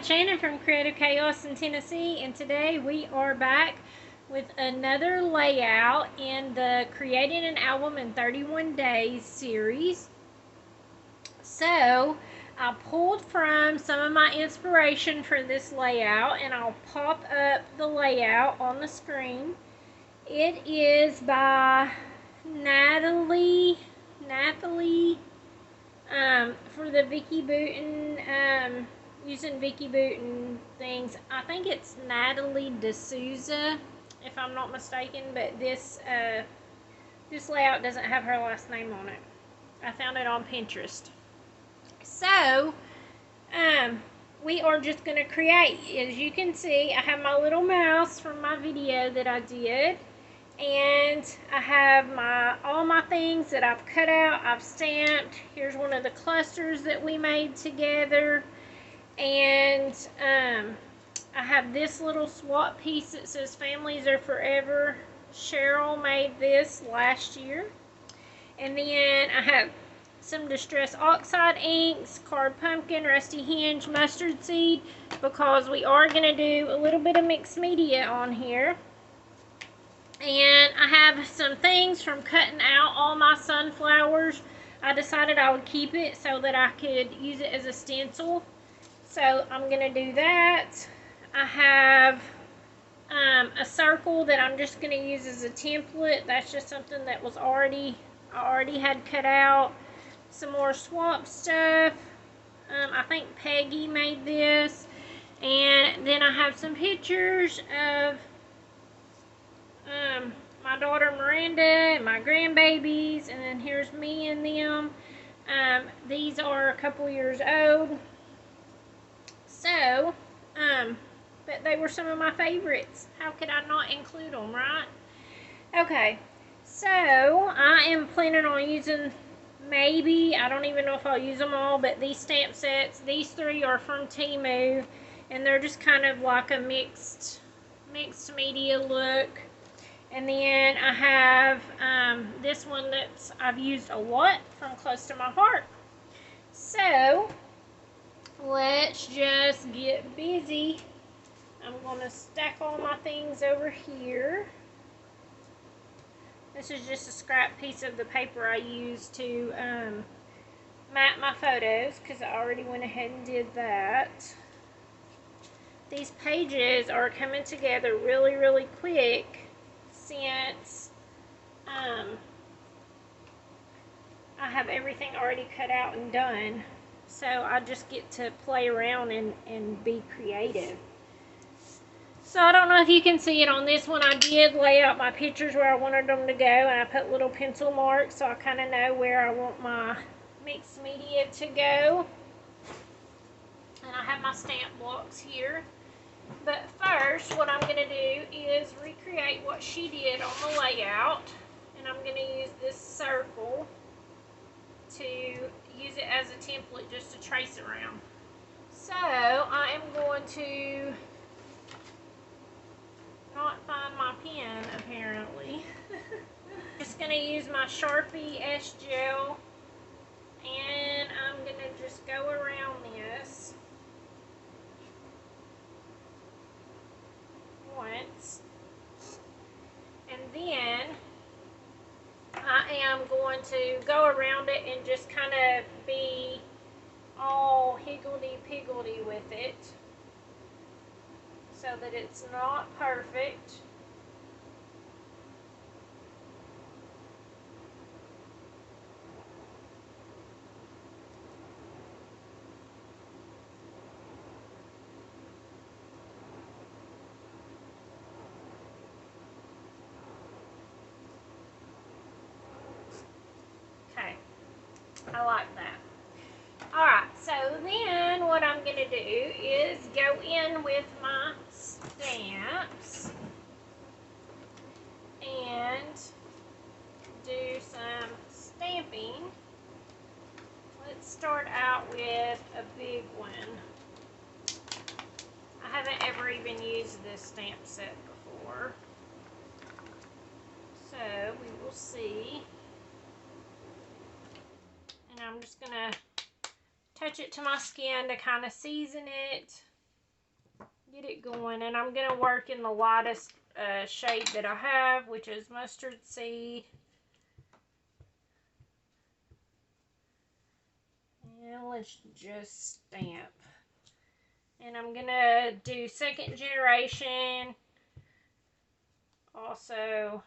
Shannon from Creative Chaos in Tennessee, and today we are back with another layout in the Creating an Album in 31 Days series. So, I pulled from some of my inspiration for this layout, and I'll pop up the layout on the screen. It is by Natalie for the Vicky Boutin, using Vicky Boutin things. I think it's Natalie D'Souza, if I'm not mistaken, but this layout doesn't have her last name on it. I found it on Pinterest. So, we are just going to create. As you can see, I have my little mouse from my video that I did. And I have all my things that I've cut out, I've stamped. Here's one of the clusters that we made together. And I have this little swap piece that says Families Are Forever. Cheryl made this last year. And then I have some Distress Oxide inks, Card Pumpkin, Rusty Hinge, Mustard Seed, because we are going to do a little bit of mixed media on here. And I have some things from cutting out all my sunflowers. I decided I would keep it so that I could use it as a stencil. So I'm going to do that. I have a circle that I'm just going to use as a template. That's just something that was I already had cut out. Some more swap stuff. I think Peggy made this. And then I have some pictures of my daughter Miranda and my grandbabies, and then here's me and them. These are a couple years old. So, but they were some of my favorites. How could I not include them, right? Okay, so I am planning on using I don't even know if I'll use them all, but these stamp sets, these three are from Temu, and they're just kind of like a mixed media look. And then I have this one that I've used a lot, from Close to My Heart. So, let's just get busy. I'm going to stack all my things over here. This is just a scrap piece of the paper I used to map my photos, because I already went ahead and did that. These pages are coming together really, really quick, since I have everything already cut out and done. So I just get to play around and be creative. So I don't know if you can see it on this one. I did lay out my pictures where I wanted them to go, and I put little pencil marks so I kind of know where I want my mixed media to go. And I have my stamp blocks here. But first, what I'm going to do is recreate what she did on the layout. And I'm going to use this circle to use it as a template just to trace around. So, I am going to not find my pen, apparently. Just going to use my Sharpie S-Gel. And I'm going to just go around this once, and then I am going to go around it and just kind of be all higgledy-piggledy with it, so that it's not perfect. Okay, I like that. Alright, so then what I'm going to do is go in with my stamps and do some stamping. Let's start out with a big one. I haven't ever even used this stamp set before, so we will see. And I'm just going to touch it to my skin to kind of season it. get it going. And I'm going to work in the lightest shade that I have, which is mustard seed. And let's just stamp. And I'm going to do second generation. Also,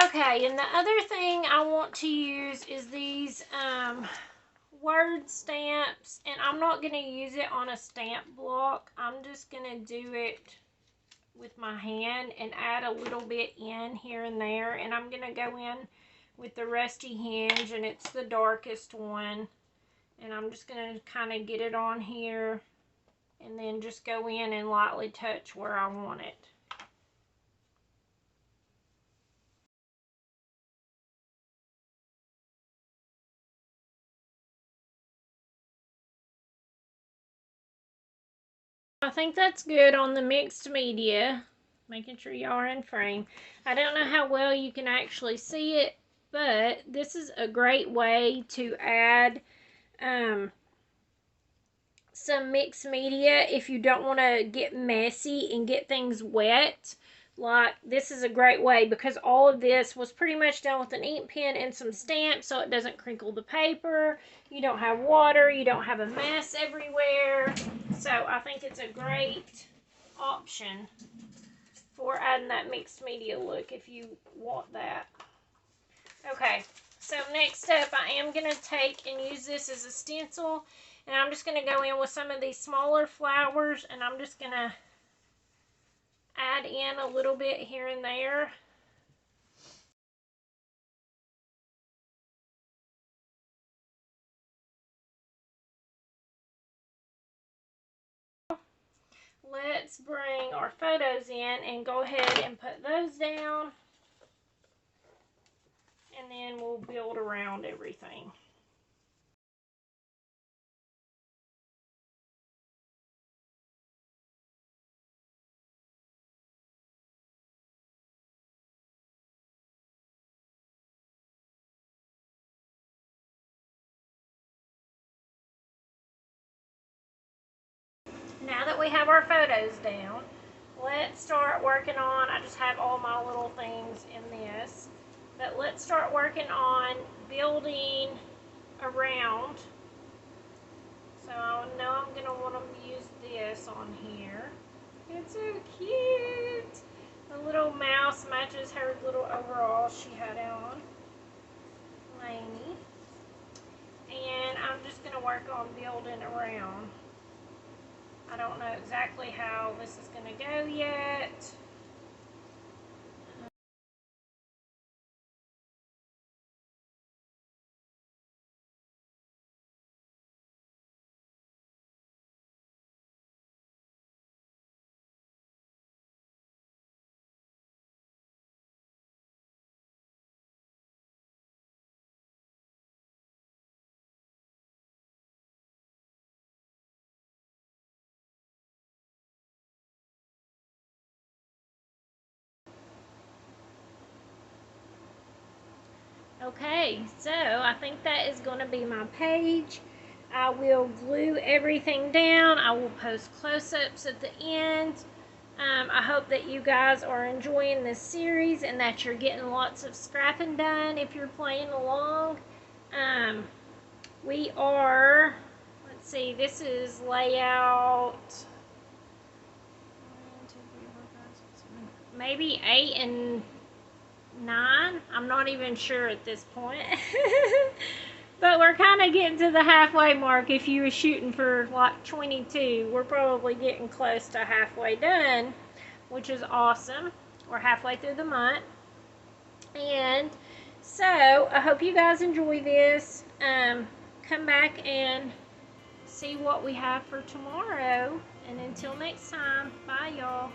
okay, and the other thing I want to use is these word stamps, and I'm not going to use it on a stamp block. I'm just going to do it with my hand and add a little bit in here and there, and I'm going to go in with the rusty hinge, and it's the darkest one, and I'm just going to kind of get it on here and then just go in and lightly touch where I want it. I think that's good on the mixed media. Making sure y'all are in frame. I don't know how well you can actually see it, but this is a great way to add some mixed media if you don't want to get messy and get things wet. Like, this is a great way because all of this was pretty much done with an ink pen and some stamps, so it doesn't crinkle the paper. You don't have water. You don't have a mess everywhere. So I think it's a great option for adding that mixed media look if you want that. Okay, so next up I am going to take and use this as a stencil, and I'm just going to go in with some of these smaller flowers, and I'm just going to add in a little bit here and there. Let's bring our photos in and go ahead and put those down, and then we'll build around everything. Now that we have our photos down, let's start working on, I just have all my little things in this, but let's start working on building around. So I know I'm going to want to use this on here. It's so cute. The little mouse matches her little overalls she had on. Lainey. And I'm just going to work on building around. I don't know exactly how this is going to go yet. Okay, so I think that is going to be my page. I will glue everything down. I will post close-ups at the end. I hope that you guys are enjoying this series and that you're getting lots of scrapping done if you're playing along. We are, let's see, this is layout maybe 8 and 9. I'm not even sure at this point. But we're kind of getting to the halfway mark. If you were shooting for like 22, we're probably getting close to halfway done, which is awesome. We're halfway through the month. And so I hope you guys enjoy this. Come back and see what we have for tomorrow. And until next time, bye y'all.